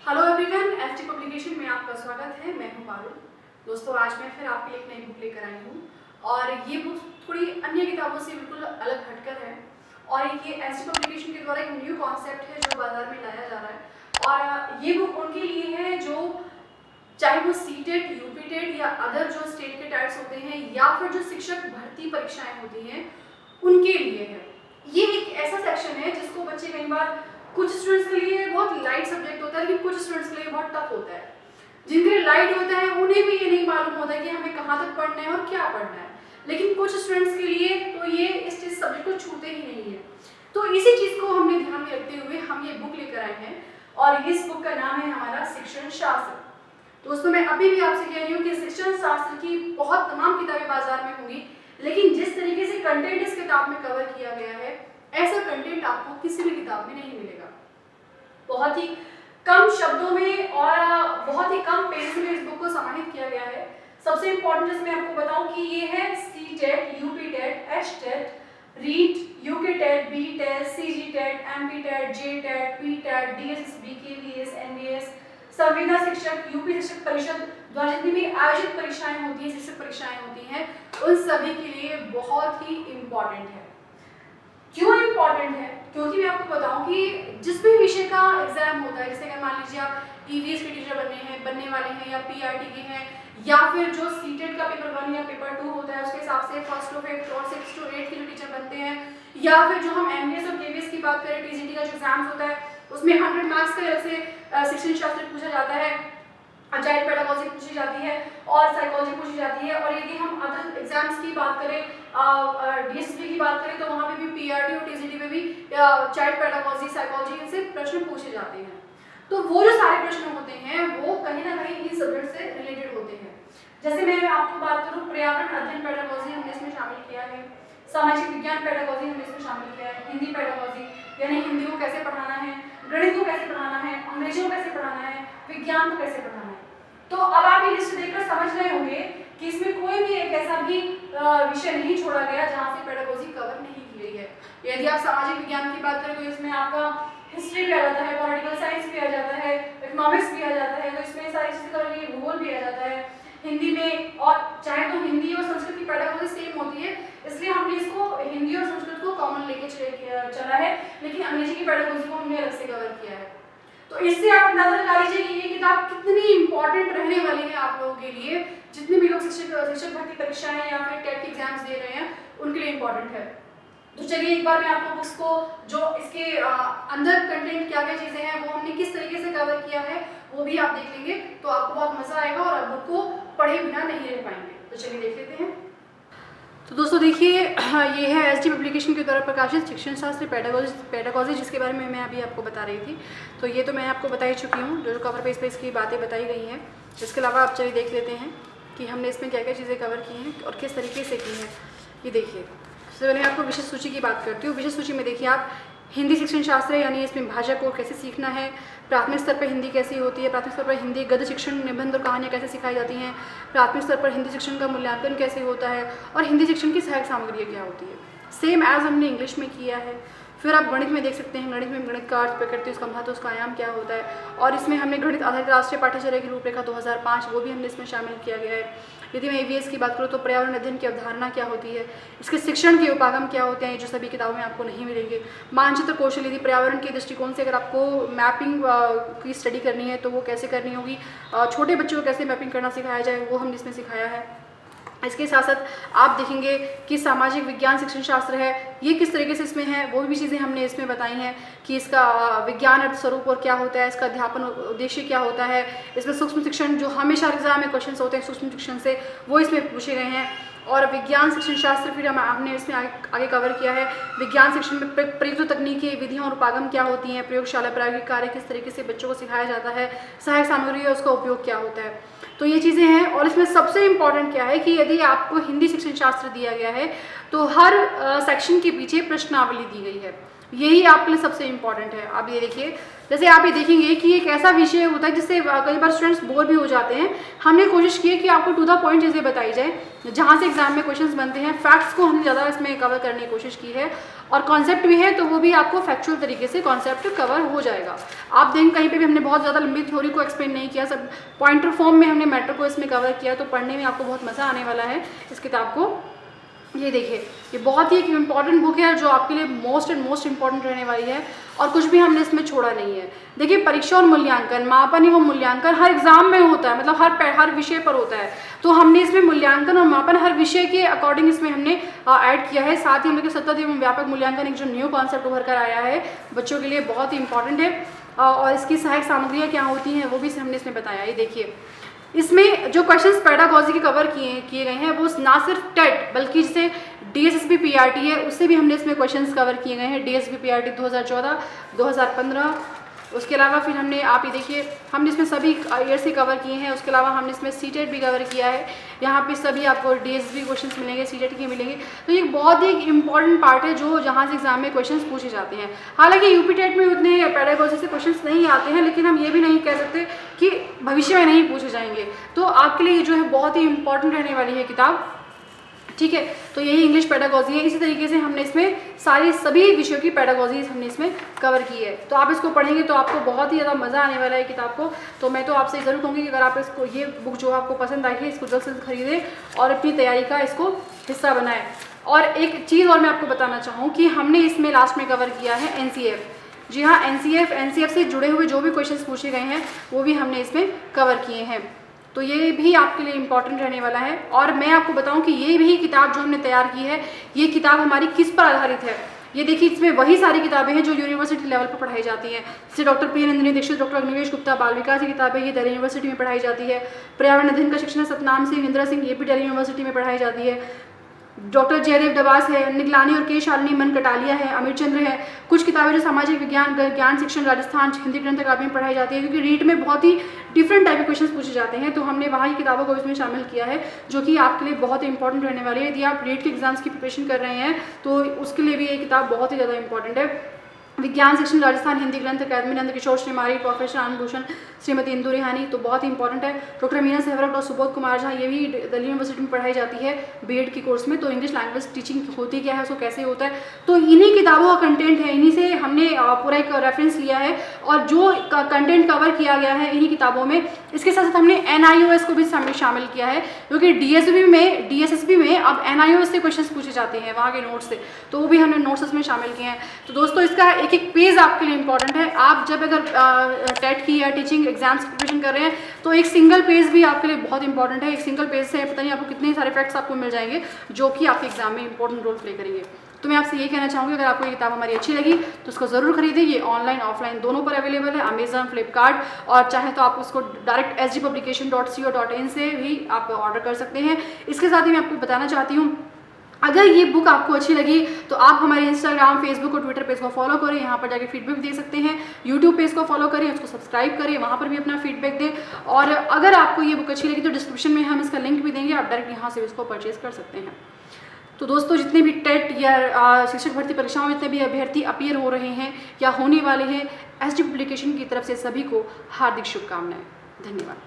Hello everyone, ST publication में आपका स्वागत है। मैं हूं पारुल। दोस्तों, आज मैं फिर आपके लिए एक नई बुक लेकर आई हूं और ये बुक थोड़ी अन्य किताबों से बिल्कुल अलग हटकर है और ये एसटी पब्लिकेशन के द्वारा एक न्यू कॉन्सेप्ट है जो बाजार में लाया जा रहा है। और ये बुक उनके लिए है जो चाहे वो सीटेट, यूपीटेट या अदर जो स्टेट के टाइप्स होते हैं या फिर जो शिक्षक भर्ती परीक्षाएं होती हैं उनके लिए है। ये एक ऐसा सेक्शन है जिसको बच्चे कई बार कुछ स्टूडेंट्स के लिए बहुत लाइट सब्जेक्ट होता है लेकिन कुछ स्टूडेंट्स के लिए बहुत टफ होता है। जिनके लिए लाइट होता है उन्हें भी ये नहीं मालूम होता है कि हमें कहाँ तक पढ़ना है और क्या पढ़ना है, लेकिन कुछ स्टूडेंट्स के लिए तो ये इस चीज सब्जेक्ट को छूते ही नहीं है। तो इसी चीज को हमने ध्यान में रखते हुए हम ये बुक लेकर आए हैं और इस बुक का नाम है हमारा शिक्षण शास्त्र। दोस्तों, मैं अभी भी आपसे कह रही हूँ कि शिक्षण शास्त्र की बहुत तमाम किताबें बाजार में होंगी, लेकिन जिस तरीके से कंटेंट इस किताब में कवर किया गया है ऐसा कंटेंट आपको किसी भी किताब में नहीं मिलेगा। बहुत ही कम शब्दों में और बहुत ही कम पेज में इस बुक को समाहित किया गया है। सबसे इम्पोर्टेंट जैसे मैं आपको बताऊं कि ये है CTET, UPTET, HTET, REET, UKTET, BTET, CGTET, MPTET, JTET, PTET, DSSB, KVS, NVS, संविदा शिक्षक, यूपी शिक्षक परिषद द्वारा जितनी भी आयोजित परीक्षाएं होती हैं, शिक्षक परीक्षाएं होती हैं, उन सभी के लिए बहुत ही इम्पोर्टेंट है। क्यों इम्पोर्टेंट है? क्योंकि मैं आपको बताऊं कि जिस भी विषय का एग्जाम होता है, जैसे अगर मान लीजिए आप ईवीएस के टीचर बनने वाले हैं या पीआरटी के हैं या फिर जो सीटेट का पेपर 1 या पेपर 2 होता है उसके हिसाब से फर्स्ट टू फिफ्थ और 6 टू 8 के जो टीचर बनते हैं, या फिर जो हम एमबीएस और केवीएस की बात करें, टीजीटी का जो एग्जाम होता है उसमें 100 मार्क्स का अलग से शिक्षण शास्त्र पूछा जाता है, चाइल्ड पेडागोजी पूछी जाती है और साइकोलॉजी पूछी जाती है। और यदि हम अदर एग्जाम्स की बात करें, डीएसबी की बात करें, तो वहाँ पे भी पीआरटी और टीजीटी में भी चाइल्ड पेडागोजी, साइकोलॉजी इनसे प्रश्न पूछे जाते हैं। तो वो जो सारे प्रश्न होते हैं वो कहीं ना कहीं इन सब्जेक्ट से रिलेटेड होते हैं। जैसे मैं आपको बात करूँ, पर्यावरण अध्ययन पेडागोजी हमने इसमें शामिल किया है, सामाजिक विज्ञान पेडागोजी हमने इसमें शामिल किया है, हिंदी पेडागोजी यानी हिंदी को कैसे पढ़ाना है, गणित को कैसे पढ़ाना है, अंग्रेजी को कैसे पढ़ाना है, विज्ञान को कैसे पढ़ाना है। तो अब आप ये लिस्ट देखकर समझ रहे होंगे कि इसमें कोई भी एक ऐसा भी विषय नहीं छोड़ा गया जहाँ से पेडागोजी कवर नहीं की गई है। यदि आप सामाजिक विज्ञान की बात करें तो इसमें आपका हिस्ट्री भी आ जाता है, पॉलिटिकल साइंस भी आ जाता है, इकोनॉमिक्स भी आ जाता है, तो इसमें सारी चीजें कवर की, भूगोल भी आ जाता है। हिंदी में, और चाहे तो हिंदी और संस्कृत की पेडागोजी सेम होती है, इसलिए हमने इसको हिंदी और संस्कृत को कॉमन लेके चला है, लेकिन अंग्रेजी की पेडागोजी को हमने अलग से कवर किया है। तो इससे आप अंदाजा लगा लीजिए कि ये किताब कितनी इंपॉर्टेंट रहने वाली है आप लोगों के लिए, जितने भी लोग शिक्षक भर्ती परीक्षाएं या फिर टेट की एग्जाम्स दे रहे हैं उनके लिए इंपॉर्टेंट है। तो चलिए एक बार मैं आपको बुक्स को जो इसके अंदर कंटेंट क्या क्या चीजें हैं वो हमने किस तरीके से कवर किया है वो भी आप देख लेंगे, तो आपको बहुत मजा आएगा और आप बुक को पढ़े बिना नहीं रह पाएंगे। तो चलिए देख लेते हैं। तो दोस्तों देखिए, ये है एसटी पब्लिकेशन के द्वारा प्रकाशित शिक्षण शास्त्र पेडागोजी जिसके बारे में मैं अभी आपको बता रही थी। तो ये तो मैं आपको बता ही चुकी हूँ, जो कवर पेज पे इसकी बातें बताई गई हैं। इसके अलावा आप चलिए देख लेते हैं कि हमने इसमें क्या क्या चीज़ें कवर की हैं और किस तरीके से की हैं। ये देखिए, सबसे पहले मैं आपको विषय सूची की बात करती हूँ। विषय सूची में देखिए आप हिंदी शिक्षण शास्त्र यानी इसमें भाषा को कैसे सीखना है, प्राथमिक स्तर पर हिंदी कैसी होती है, प्राथमिक स्तर पर हिंदी गद्य शिक्षण, निबंध और कहानियाँ कैसे सिखाई जाती हैं, प्राथमिक स्तर पर हिंदी शिक्षण का मूल्यांकन कैसे होता है और हिंदी शिक्षण की सहायक सामग्री क्या होती है। सेम एज हमने इंग्लिश में किया है। फिर आप गणित में देख सकते हैं, गणित में गणित का अर्थ प्रकृति, उसका महत्व, उसका आयाम क्या होता है, और इसमें हमने गणित आधारित राष्ट्रीय पाठ्यचर्या की रूपरेखा 2005 वो भी हमने इसमें शामिल किया गया है। यदि मैं ईवीएस की बात करूँ तो पर्यावरण अध्ययन की अवधारणा क्या होती है, इसके शिक्षण के उपागम क्या होते हैं, जो सभी किताबों में आपको नहीं मिलेंगे। मानचित्र कौशल, यदि पर्यावरण के दृष्टिकोण से अगर आपको मैपिंग की स्टडी करनी है तो वो कैसे करनी होगी, छोटे बच्चों को कैसे मैपिंग करना सिखाया जाए वो हमने इसमें सिखाया है। इसके साथ साथ आप देखेंगे कि सामाजिक विज्ञान शिक्षण शास्त्र है, ये किस तरीके से इसमें है वो भी चीज़ें हमने इसमें बताई हैं कि इसका विज्ञान अर्थ स्वरूप और क्या होता है, इसका अध्यापन उद्देश्य क्या होता है। इसमें सूक्ष्म शिक्षण जो हमेशा एग्जाम में क्वेश्चन होते हैं सूक्ष्म शिक्षण से, वो इसमें पूछे गए हैं। और विज्ञान शिक्षण शास्त्र फिर हमने इसमें आगे कवर किया है। विज्ञान शिक्षण में प्रयुक्त तकनीकी विधियाँ और उपागम क्या होती हैं, प्रयोगशाला प्रायोगिक कार्य किस तरीके से बच्चों को सिखाया जाता है, सहायक सामग्री है उसका उपयोग क्या होता है। तो ये चीज़ें हैं। और इसमें सबसे इम्पॉर्टेंट क्या है कि यदि आपको हिंदी शिक्षण शास्त्र दिया गया है तो हर सेक्शन के पीछे प्रश्नावली दी गई है। यही आपके लिए सबसे इम्पॉर्टेंट है। आप ये देखिए, जैसे आप ये देखेंगे कि एक ऐसा विषय होता है जिससे कई बार स्टूडेंट्स बोर भी हो जाते हैं। हमने कोशिश की है कि आपको टू द पॉइंट चीज़ें बताई जाए, जहाँ से एग्जाम में क्वेश्चंस बनते हैं। फैक्ट्स को हमने ज़्यादा इसमें कवर करने की कोशिश की है, और कॉन्सेप्ट भी है तो वो भी आपको फैक्चुअल तरीके से कॉन्सेप्ट कवर हो जाएगा। आप देखें कहीं पे भी हमने बहुत ज़्यादा लंबी थ्योरी को एक्सप्लेन नहीं किया, सब पॉइंटर फॉर्म में हमने मैटर को इसमें कवर किया, तो पढ़ने में आपको बहुत मज़ा आने वाला है इस किताब को। ये देखिए, ये बहुत ही एक इम्पॉर्टेंट बुक है जो आपके लिए मोस्ट इम्पॉर्टेंट रहने वाली है, और कुछ भी हमने इसमें छोड़ा नहीं है। देखिए, परीक्षा और मूल्यांकन, मापन एवं मूल्यांकन हर एग्जाम में होता है, मतलब हर विषय पर होता है। तो हमने इसमें मूल्यांकन और मापन हर विषय के अकॉर्डिंग इसमें हमने ऐड किया है। साथ ही हम लोग सतत एवं व्यापक मूल्यांकन एक जो न्यू कॉन्सेप्ट उभर कर आया है, बच्चों के लिए बहुत ही इंपॉर्टेंट है, और इसकी सहायक सामग्रियाँ क्या होती हैं वो भी हमने इसमें बताया। ये देखिए, इसमें जो क्वेश्चंस पेडागॉजी के कवर किए गए हैं वो ना सिर्फ टेट बल्कि जैसे डीएसएसबी पीआरटी है उससे भी हमने इसमें क्वेश्चंस कवर किए गए हैं। डीएसएसबी पीआरटी 2014, 2015, उसके अलावा फिर हमने, आप ये देखिए, हमने इसमें सभी ईयर से कवर किए हैं। उसके अलावा हमने इसमें सीटेट भी कवर किया है। यहाँ पे सभी आपको डीएसएसबी क्वेश्चंस मिलेंगे, सीटेट के मिलेंगे। तो ये बहुत ही इंपॉर्टेंट पार्ट है जो जहाँ से एग्जाम में क्वेश्चंस पूछे जाते हैं। हालांकि यूपी टेट में उतने पेडागॉजी से क्वेश्चंस नहीं आते हैं, लेकिन हम ये भी नहीं कह सकते कि भविष्य में नहीं पूछे जाएंगे। तो आपके लिए जो है बहुत ही इंपॉर्टेंट रहने वाली है किताब, ठीक है। तो यही इंग्लिश पेडागॉजी है। इसी तरीके से हमने इसमें सभी विषयों की पेडागॉजीज हमने इसमें कवर की है। तो आप इसको पढ़ेंगे तो आपको बहुत ही ज़्यादा मज़ा आने वाला है किताब को। तो मैं तो आपसे ज़रूर कहूँगी कि अगर आप इसको, ये बुक जो आपको पसंद आई है, इसको जल्द से जल्द खरीदें और अपनी तैयारी का इसको हिस्सा बनाएं। और एक चीज़ और मैं आपको बताना चाहूँ कि हमने इसमें लास्ट में कवर किया है एनसीएफ। जी हाँ, एनसीएफ से जुड़े हुए जो भी क्वेश्चंस पूछे गए हैं वो भी हमने इसमें कवर किए हैं। तो ये भी आपके लिए इम्पॉर्टेंट रहने वाला है। और मैं आपको बताऊं कि ये भी किताब जो हमने तैयार की है, ये किताब हमारी किस पर आधारित है। ये देखिए, इसमें वही सारी किताबें हैं जो यूनिवर्सिटी लेवल पर पढ़ाई जाती हैं। जैसे doctor P Nandini Dikshit, doctor Agnivesh Gupta बाल विकास की किताब है, ये दिल्ली यूनिवर्सिटी में पढ़ाई जाती है। पर्यावरण अध्ययन का शिक्षण सतनाम सिंह, इंदिरा सिंह, ये भी दिल्ली यूनिवर्सिटी में पढ़ाई जाती है। डॉक्टर जयदेव डबास है, निगलानी और के शालिनी मन कटालिया है, अमित चंद्र है। कुछ किताबें जो सामाजिक विज्ञान, ज्ञान शिक्षण राजस्थान हिंदी ग्रंथ अकादमी में पढ़ाई जाती है, क्योंकि रीट में बहुत ही डिफरेंट टाइप के क्वेश्चंस पूछे जाते हैं। तो हमने वहाँ की किताबों को इसमें शामिल किया है, जो कि आपके लिए बहुत ही इंपॉर्टेंट रहने वाली है। यदि आप रीट के एग्जाम्स की प्रिपरेशन कर रहे हैं तो उसके लिए भी ये किताब बहुत ही ज़्यादा इंपॉर्टेंट है। विज्ञान शिक्षण राजस्थान हिंदी ग्रंथ अकादमी, नंद किशोर श्रीमारी, प्रोफेसर आनंद भूषण, श्रीमती इंदु रिहानी, तो बहुत ही इंपॉर्टेंट है। डॉक्टर मीना सेहरा और सुबोध कुमार झा, ये भी दिल्ली यूनिवर्सिटी में पढ़ाई जाती है बीएड की कोर्स में। तो इंग्लिश लैंग्वेज टीचिंग होती क्या है, उसको कैसे होता है, तो इन्हीं किताबों का कंटेंट है, इन्हीं से हमने पूरा एक रेफरेंस लिया है और जो कंटेंट कवर किया गया है इन्हीं किताबों में। इसके साथ साथ हमने NIOS को भी शामिल किया है, क्योंकि DSSB में अब NIOS से क्वेश्चन पूछे जाते हैं वहाँ के नोट्स से, तो वो भी हमने नोट्स इसमें शामिल किए हैं। तो दोस्तों, इसका एक एक पेज आपके लिए इंपॉर्टेंट है। आप जब अगर टेट की या टीचिंग एग्जाम्स की प्रिपरेशन कर रहे हैं तो एक सिंगल पेज भी आपके लिए बहुत इंपॉर्टेंट है। एक सिंगल पेज से पता नहीं आपको कितने सारे फैक्ट्स आपको मिल जाएंगे जो कि आपके एग्जाम में इंपॉर्टेंट रोल प्ले करेंगे। तो मैं आपसे ये कहना चाहूँगी, अगर आपको ये किताब हमारी अच्छी लगी तो उसको ज़रूर खरीदें। ये ऑनलाइन ऑफलाइन दोनों पर अवेलेबल है, अमेजन, फ्लिपकार्ट, और चाहे तो आप उसको डायरेक्ट sgpublication.co.in से भी आप ऑर्डर कर सकते हैं। इसके साथ ही मैं आपको बताना चाहती हूँ, अगर ये बुक आपको अच्छी लगी तो आप हमारे इंस्टाग्राम, फेसबुक और ट्विटर पेज को फॉलो करें, यहाँ पर जाके फीडबैक दे सकते हैं। यूट्यूब पेज को फॉलो करें, उसको सब्सक्राइब करें, वहाँ पर भी अपना फीडबैक दें। और अगर आपको ये बुक अच्छी लगी तो डिस्क्रिप्शन में हम इसका लिंक भी देंगे, आप डायरेक्ट यहाँ से इसको परचेज कर सकते हैं। तो दोस्तों, जितने भी टेट या शिक्षक भर्ती परीक्षाओं में जितने भी अभ्यर्थी अपीयर हो रहे हैं या होने वाले हैं, एसजी पब्लिकेशन की तरफ से सभी को हार्दिक शुभकामनाएं। धन्यवाद।